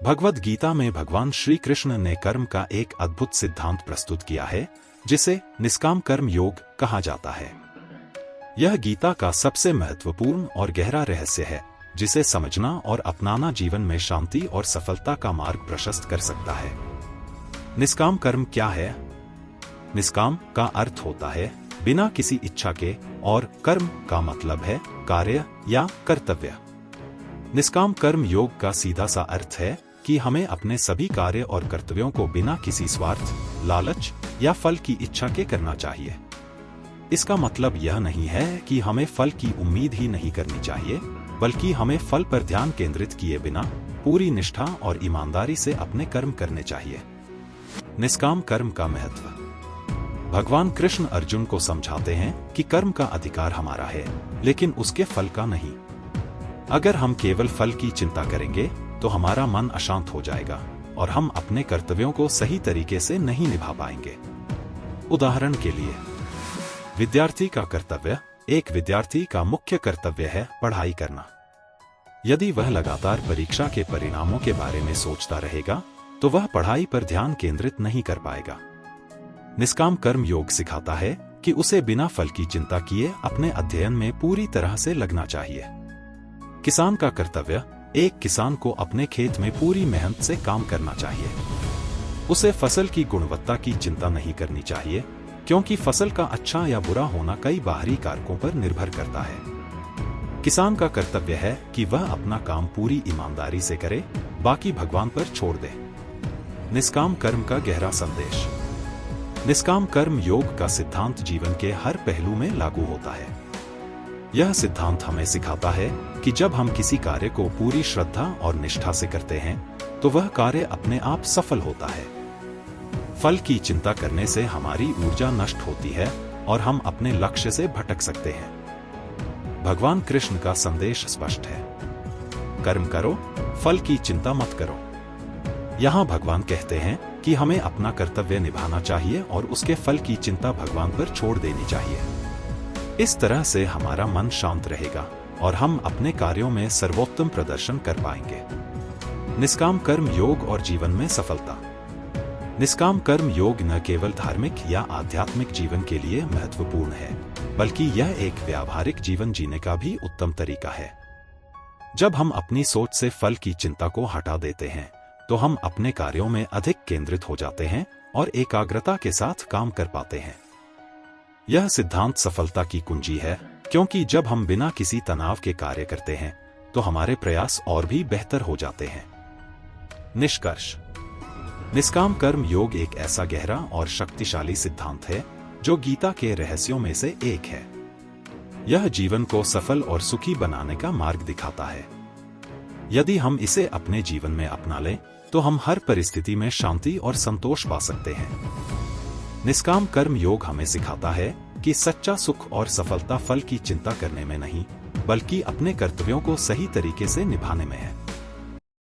भगवद गीता में भगवान श्री कृष्ण ने कर्म का एक अद्भुत सिद्धांत प्रस्तुत किया है, जिसे निष्काम कर्म योग कहा जाता है। यह गीता का सबसे महत्वपूर्ण और गहरा रहस्य है, जिसे समझना और अपनाना जीवन में शांति और सफलता का मार्ग प्रशस्त कर सकता है। निष्काम कर्म क्या है? निष्काम का अर्थ होता है बिना किसी इच्छा के, और कर्म का मतलब है कार्य या कर्तव्य। निष्काम कर्म योग का सीधा सा अर्थ है कि हमें अपने सभी कार्य और कर्तव्यों को बिना किसी स्वार्थ, लालच या फल की इच्छा के करना चाहिए। इसका मतलब यह नहीं है कि हमें फल की उम्मीद ही नहीं करनी चाहिए, बल्कि हमें फल पर ध्यान केंद्रित किए बिना पूरी निष्ठा और ईमानदारी से अपने कर्म करने चाहिए। निष्काम कर्म का महत्व। भगवान कृष्ण अर्जुन को समझाते हैं कि कर्म का अधिकार हमारा है, लेकिन उसके फल का नहीं। अगर हम केवल फल की चिंता करेंगे तो हमारा मन अशांत हो जाएगा और हम अपने कर्तव्यों को सही तरीके से नहीं निभा पाएंगे। उदाहरण के लिए, विद्यार्थी का कर्तव्य। एक विद्यार्थी का मुख्य कर्तव्य है पढ़ाई करना। यदि वह लगातार परीक्षा के परिणामों के बारे में सोचता रहेगा तो वह पढ़ाई पर ध्यान केंद्रित नहीं कर पाएगा। निष्काम कर्म योग सिखाता है कि उसे बिना फल की चिंता किए अपने अध्ययन में पूरी तरह से लगना चाहिए। किसान का कर्तव्य। एक किसान को अपने खेत में पूरी मेहनत से काम करना चाहिए। उसे फसल की गुणवत्ता की चिंता नहीं करनी चाहिए, क्योंकि फसल का अच्छा या बुरा होना कई बाहरी कारकों पर निर्भर करता है। किसान का कर्तव्य है कि वह अपना काम पूरी ईमानदारी से करे, बाकी भगवान पर छोड़ दे। निष्काम कर्म का गहरा संदेश। निष्काम कर्म योग का सिद्धांत जीवन के हर पहलू में लागू होता है। यह सिद्धांत हमें सिखाता है कि जब हम किसी कार्य को पूरी श्रद्धा और निष्ठा से करते हैं तो वह कार्य अपने आप सफल होता है। फल की चिंता करने से हमारी ऊर्जा नष्ट होती है और हम अपने लक्ष्य से भटक सकते हैं। भगवान कृष्ण का संदेश स्पष्ट है, कर्म करो, फल की चिंता मत करो। यहाँ भगवान कहते हैं कि हमें अपना कर्तव्य निभाना चाहिए और उसके फल की चिंता भगवान पर छोड़ देनी चाहिए। इस तरह से हमारा मन शांत रहेगा और हम अपने कार्यों में सर्वोत्तम प्रदर्शन कर पाएंगे। निष्काम कर्म योग और जीवन में सफलता। निष्काम कर्म योग न केवल धार्मिक या आध्यात्मिक जीवन के लिए महत्वपूर्ण है, बल्कि यह एक व्यावहारिक जीवन जीने का भी उत्तम तरीका है। जब हम अपनी सोच से फल की चिंता को हटा देते हैं तो हम अपने कार्यों में अधिक केंद्रित हो जाते हैं और एकाग्रता के साथ काम कर पाते हैं। यह सिद्धांत सफलता की कुंजी है, क्योंकि जब हम बिना किसी तनाव के कार्य करते हैं तो हमारे प्रयास और भी बेहतर हो जाते हैं। निष्कर्ष। निष्काम कर्म योग एक ऐसा गहरा और शक्तिशाली सिद्धांत है जो गीता के रहस्यों में से एक है। यह जीवन को सफल और सुखी बनाने का मार्ग दिखाता है। यदि हम इसे अपने जीवन में अपना लें तो हम हर परिस्थिति में शांति और संतोष पा सकते हैं। निष्काम कर्म योग हमें सिखाता है कि सच्चा सुख और सफलता फल की चिंता करने में नहीं, बल्कि अपने कर्तव्यों को सही तरीके से निभाने में है।